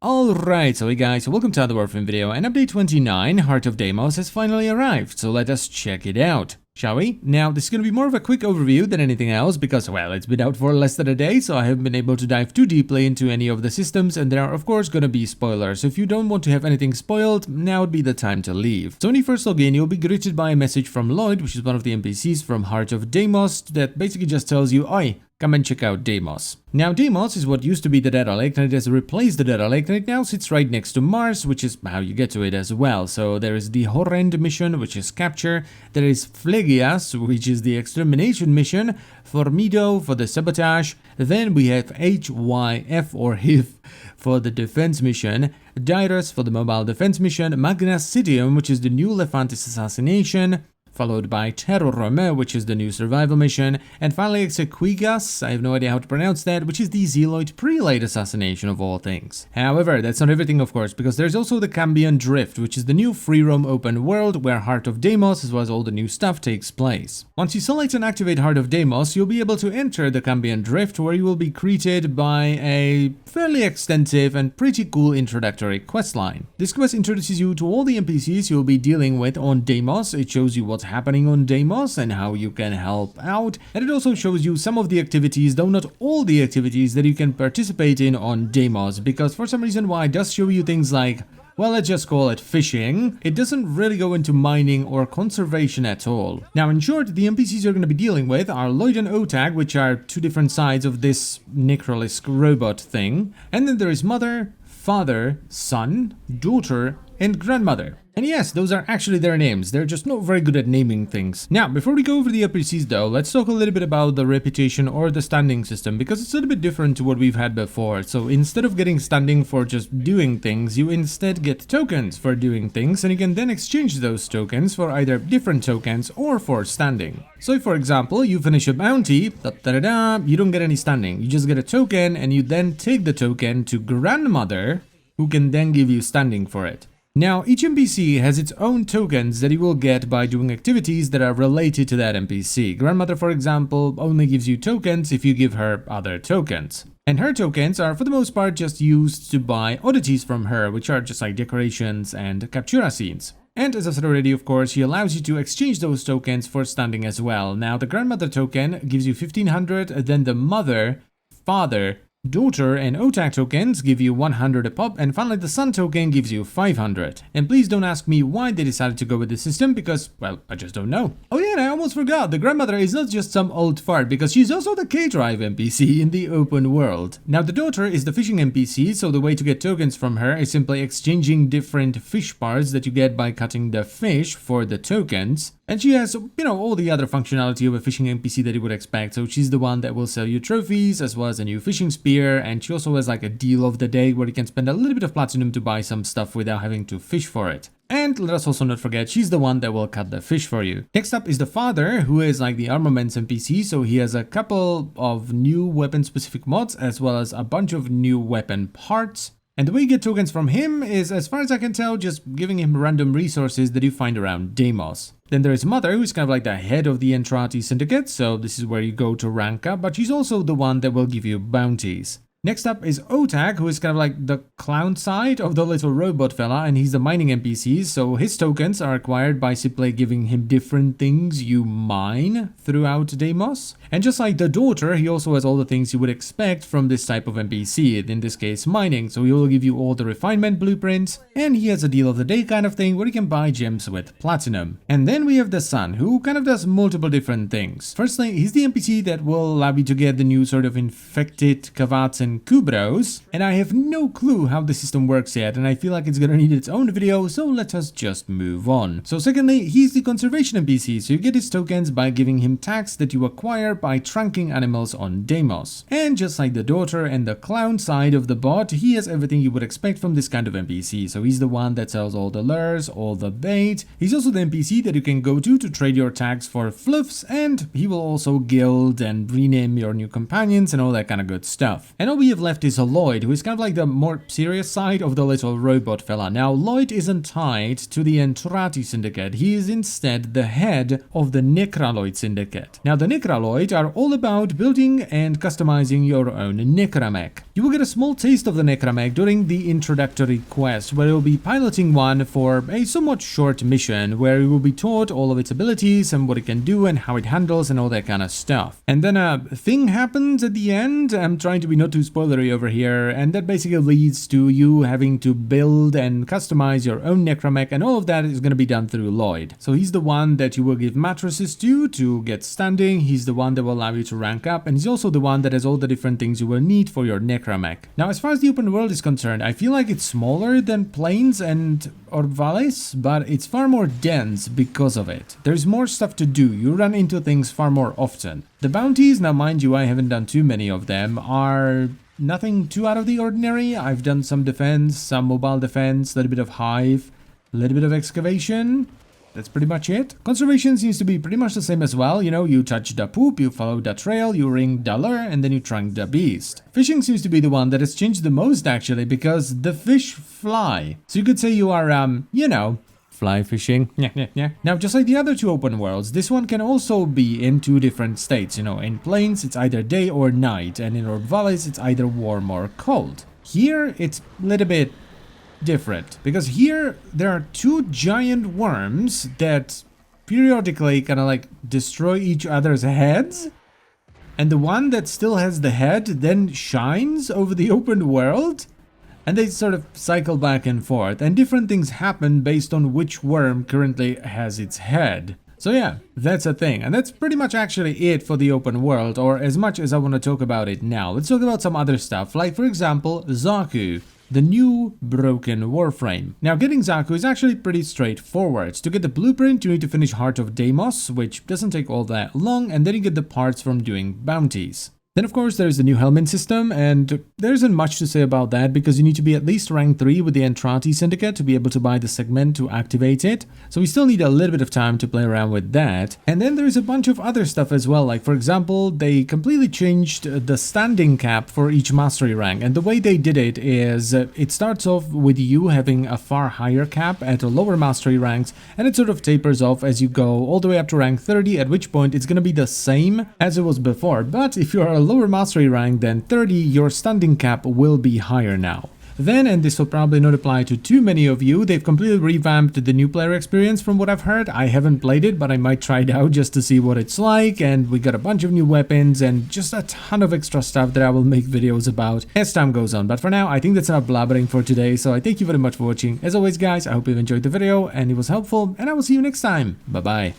Alright, so hey guys, welcome to another Warframe video, and update 29, Heart of Deimos, has finally arrived, so let us check it out. Shall we? Now, this is going to be more of a quick overview than anything else because, well, it's been out for less than a day, so I haven't been able to dive too deeply into any of the systems, and there are, of course, going to be spoilers. So if you don't want to have anything spoiled, now would be the time to leave. So when you first log in, you'll be greeted by a message from Lloyd, which is one of the NPCs from Heart of Deimos, that basically just tells you, "Oi, come and check out Deimos." Now, Deimos is what used to be the Data Lake, and it has replaced the Data Lake, and it now sits right next to Mars, which is how you get to it as well. So there is the Horrend mission, which is capture. There is Phlegias, which is the extermination mission. Formido for the sabotage. Then we have HYF or HIF for the defense mission. Dyrus for the mobile defense mission. Magnasidium, which is the new Lephantis assassination, followed by Terrorome, which is the new survival mission, and finally Exequigas, I have no idea how to pronounce that, which is the Zealoid Prelate assassination of all things. However, that's not everything, of course, because there's also the Cambian Drift, which is the new free roam open world where Heart of Deimos, as well as all the new stuff, takes place. Once you select and activate Heart of Deimos, you'll be able to enter the Cambian Drift, where you will be greeted by a fairly extensive and pretty cool introductory questline. This quest introduces you to all the NPCs you'll be dealing with on Deimos. It shows you what's happening on Deimos and how you can help out, and it also shows you some of the activities, though not all the activities, that you can participate in on Deimos, because for some reason why it does show you things like, well, let's just call it fishing. It doesn't really go into mining or conservation at all. Now, in short, the NPCs you're going to be dealing with are Lloyd and Otag, which are two different sides of this Necralisk robot thing, and then there is Mother, Father, Son, Daughter, and Grandmother. And yes, those are actually their names, they're just not very good at naming things. Now, before we go over the NPCs though, let's talk a little bit about the reputation or the standing system, because it's a little bit different to what we've had before. So instead of getting standing for just doing things, you instead get tokens for doing things, and you can then exchange those tokens for either different tokens or for standing. So if, for example, you finish a bounty, you don't get any standing, you just get a token, and you then take the token to Grandmother, who can then give you standing for it. Now, each NPC has its own tokens that you will get by doing activities that are related to that NPC. Grandmother, for example, only gives you tokens if you give her other tokens. And her tokens are, for the most part, just used to buy oddities from her, which are just like decorations and captura scenes. And as I said already, of course, she allows you to exchange those tokens for standing as well. Now, the Grandmother token gives you 1500, then the Mother, Father, Daughter, and Otag tokens give you 100 a pop, and finally the Son token gives you 500. And please don't ask me why they decided to go with this system, because, well, I just don't know. Oh yeah, and I almost forgot, the Grandmother is not just some old fart, because she's also the K-Drive NPC in the open world. Now, the Daughter is the fishing NPC, so the way to get tokens from her is simply exchanging different fish parts that you get by cutting the fish for the tokens. And she has, all the other functionality of a fishing NPC that you would expect. So she's the one that will sell you trophies, as well as a new fishing spear, and she also has like a deal of the day where you can spend a little bit of platinum to buy some stuff without having to fish for it. And let us also not forget, she's the one that will cut the fish for you. Next up is the Father, who is like the armaments NPC, so he has a couple of new weapon-specific mods, as well as a bunch of new weapon parts. And the way you get tokens from him is, as far as I can tell, just giving him random resources that you find around Deimos. Then there is Mother, who's kind of like the head of the Entrati Syndicate, so this is where you go to rank up, but she's also the one that will give you bounties. Next up is Otag, who is kind of like the clown side of the little robot fella, and he's the mining NPC, so his tokens are acquired by simply giving him different things you mine throughout Deimos. And just like the Daughter, he also has all the things you would expect from this type of NPC, in this case mining, so he will give you all the refinement blueprints, and he has a deal of the day kind of thing where you can buy gems with platinum. And then we have the Son, who kind of does multiple different things. Firstly, he's the NPC that will allow you to get the new sort of infected Kavats and Kubros, and I have no clue how the system works yet, and I feel like it's gonna need its own video, so let us just move on. So secondly, he's the conservation NPC, so you get his tokens by giving him tags that you acquire by trunking animals on Deimos. And just like the Daughter and the clown side of the bot, he has everything you would expect from this kind of NPC, so he's the one that sells all the lures, all the bait. He's also the NPC that you can go to trade your tags for fluffs, and he will also guild and rename your new companions and all that kind of good stuff. And all we we have left is Lloyd, who is kind of like the more serious side of the little robot fella. Now, Lloyd isn't tied to the Entrati Syndicate. He is instead the head of the Necraloid Syndicate. Now, the Necraloid are all about building and customizing your own Necramech. You will get a small taste of the Necramech during the introductory quest, where you'll be piloting one for a somewhat short mission, where you will be taught all of its abilities and what it can do and how it handles and all that kind of stuff. And then a thing happens at the end. I'm trying to be not too spoilery over here, and that basically leads to you having to build and customize your own Necramech, and all of that is going to be done through Lloyd. So he's the one that you will give mattresses to get standing, he's the one that will allow you to rank up, and he's also the one that has all the different things you will need for your Necramech. Now, as far as the open world is concerned, I feel like it's smaller than Plains and Orvalis, but it's far more dense because of it. There's more stuff to do, you run into things far more often. The bounties, now mind you, I haven't done too many of them, are nothing too out of the ordinary. I've done some defense, some mobile defense, a little bit of hive, a little bit of excavation. That's pretty much it. Conservation seems to be pretty much the same as well. You know, you touch the poop, you follow the trail, you ring the lure, and then you trunk the beast. Fishing seems to be the one that has changed the most, actually, because the fish fly. So you could say you are, you know, fly fishing. Yeah. Now, just like the other two open worlds, this one can also be in two different states. You know, in Plains, it's either day or night, and in Orvalis, it's either warm or cold. Here, it's a little bit different, because here there are two giant worms that periodically kind of like destroy each other's heads, and the one that still has the head then shines over the open world, and they sort of cycle back and forth, and different things happen based on which worm currently has its head. So yeah, that's a thing, and that's pretty much actually it for the open world, or as much as I want to talk about it now. Let's talk about some other stuff, like for example Zaku, the new broken Warframe. Now, getting Zaku is actually pretty straightforward. To get the blueprint, you need to finish Heart of Deimos, which doesn't take all that long, and then you get the parts from doing bounties. Then, of course, there's the new helmet system, and there isn't much to say about that because you need to be at least rank 3 with the Entrati Syndicate to be able to buy the segment to activate it. So we still need a little bit of time to play around with that. And then there's a bunch of other stuff as well. Like, for example, they completely changed the standing cap for each mastery rank. And the way they did it is it starts off with you having a far higher cap at lower mastery ranks, and it sort of tapers off as you go all the way up to rank 30, at which point it's going to be the same as it was before. But if you're a lower mastery rank than 30, your standing cap will be higher now. Then, and this will probably not apply to too many of you, they've completely revamped the new player experience from what I've heard. I haven't played it, but I might try it out just to see what it's like, and we got a bunch of new weapons and just a ton of extra stuff that I will make videos about as time goes on. But for now, I think that's enough blabbering for today, so I thank you very much for watching. As always, guys, I hope you've enjoyed the video and it was helpful, and I will see you next time. Bye-bye.